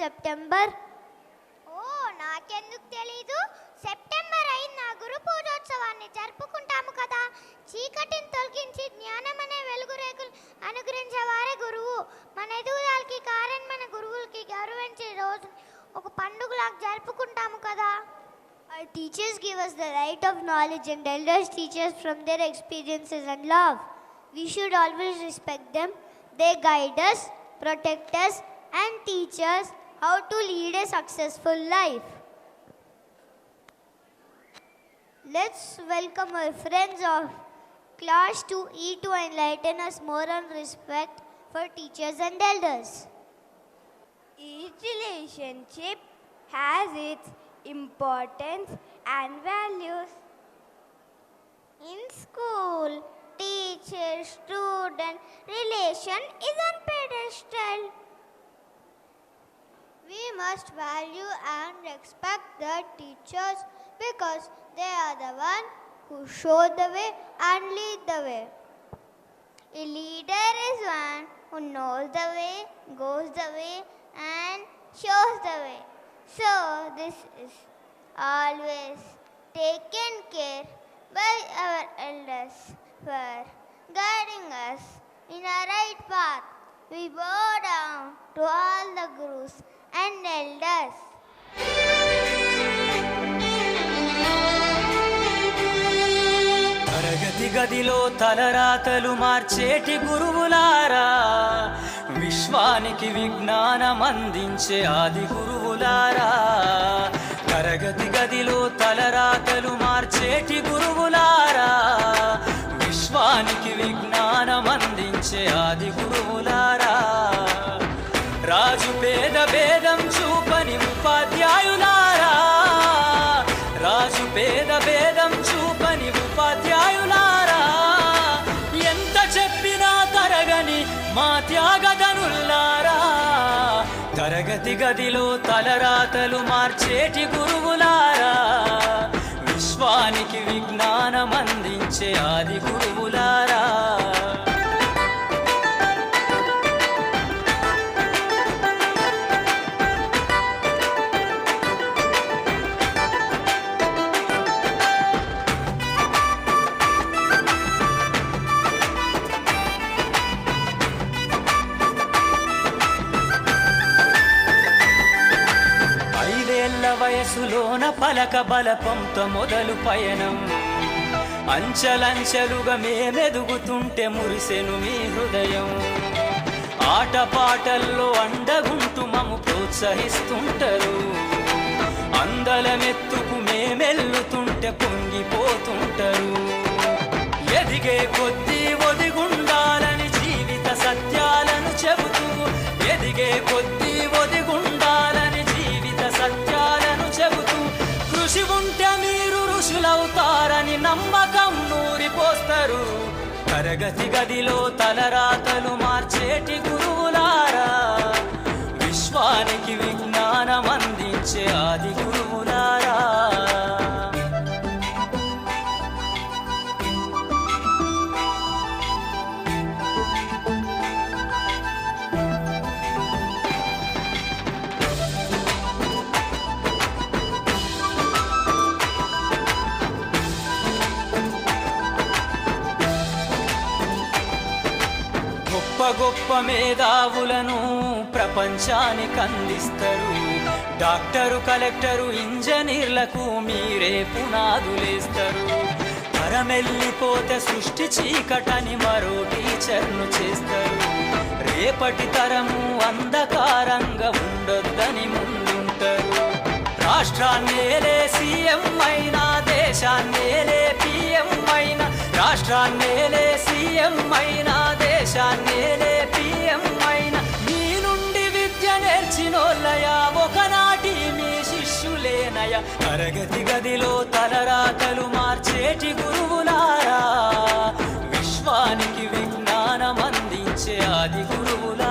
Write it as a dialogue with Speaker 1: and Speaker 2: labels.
Speaker 1: September?
Speaker 2: ఓ నాకెందుకు తెలీదు. September అయిన గురు పూజోత్సవాన్ని జరుపుకుంటాము కదా. చీకటిని తొలగించి జ్ఞానం అనే వెలుగు రేకులు అనుగ్రహించేవారే గురువు. మన ఎదుగుదలకి కారణమైన గురువులకి గౌరవించే రోజు ఒక పండుగలాగా జరుపుకుంటాము కదా.
Speaker 1: Our teachers give us the right of knowledge and elders teach us from their experiences and love. We should always respect them. They guide us, protect us, and teach us how to lead a successful life. Let's welcome our friends of class 2E to enlighten us more on respect for teachers and elders.
Speaker 3: Each relationship has its importance and values.
Speaker 2: In school, teacher-student relation is on pedestal.
Speaker 1: We must value and respect the teachers because they are the one who show the way and lead the way.
Speaker 2: A leader is one who knows the way, goes the way, and shows the way. So this is always taken care by our elders for guiding us in a right path. We bow down to all the gurus and elders.
Speaker 4: తరగతి గదిలో తలరాతలు మార్చేటి గురువులారా, విశ్వానికి విజ్ఞానం అందించే ఆది గురువులారా. తరగతి గదిలో తలరాతలు మార్చేటి గురువులారా, విశ్వానికి విజ్ఞానం అందించే ఆది గురువులారా. రాజు పేద భేదం చూపని ఉపాధ్యాయులారా, రాజు పేద భేదం చూపని ఉపాధ్యాయులారా. ఎంత చెప్పినా తరగని మా త్యాగధనుల్లారా, తరగతి గదిలో తలరాతలు మార్చేటి గురువులారా, విశ్వానికి విజ్ఞానం అందించే ఆది గురువులారా. వయసులోన పలక బలపంతో మొదలు పయనం, అంచలంచెలుగా మేమెదుగుతుంటే మురిసెను మీ హృదయం. ఆటపాటల్లో అండగుంటూ మము ప్రోత్సహిస్తుంటారు, అందలమెత్తుకు మేమెల్లుతుంటే పొంగిపోతుంటారు. ఎదిగే కొద్దీ ఒదిగుండాలని జీవిత సత్యాలను చెబుతూ, ఎదిగే కొద్దీ ఒదిగుండాలని జీవిత సత్యాలను చెబుతూ, కృషి ఉంటే మీరు ఋషులవుతారని నమ్మకం నూరిపోస్తారు. తరగతి గదిలో తలరాతలు మార్చేటి గురువులారా, విశ్వానికి విజ్ఞానం అందించే ఆది గురువులారా. గొప్ప గొప్ప మేధావులను ప్రపంచానికి అందిస్తారు. డాక్టరు, కలెక్టరు, ఇంజనీర్లకు మీరే పునాదులేస్తారు. తరమెల్లిపోతే సృష్టి చీకటని మరో టీచర్ను చేస్తారు. రేపటి తరము అంధకారంగా ఉండొద్దని ముందుంటారు. రాష్ట్రాన్నేలే సీఎం అయినా, దేశాన్నేలే పిఎం అయినా, రాష్ట్రాన్నేలే సీఎం అయినా, దేశాన్నేలే పిఎం అయినా, మీ నుండి విద్య నేర్చినోళ్ళయా, ఒకనాటి మీ శిష్యులేనయ. తరగతి గదిలో తలరాతలు మార్చేటి గురువులారా, విశ్వానికి విజ్ఞానం అందించే ఆది గురువులారా.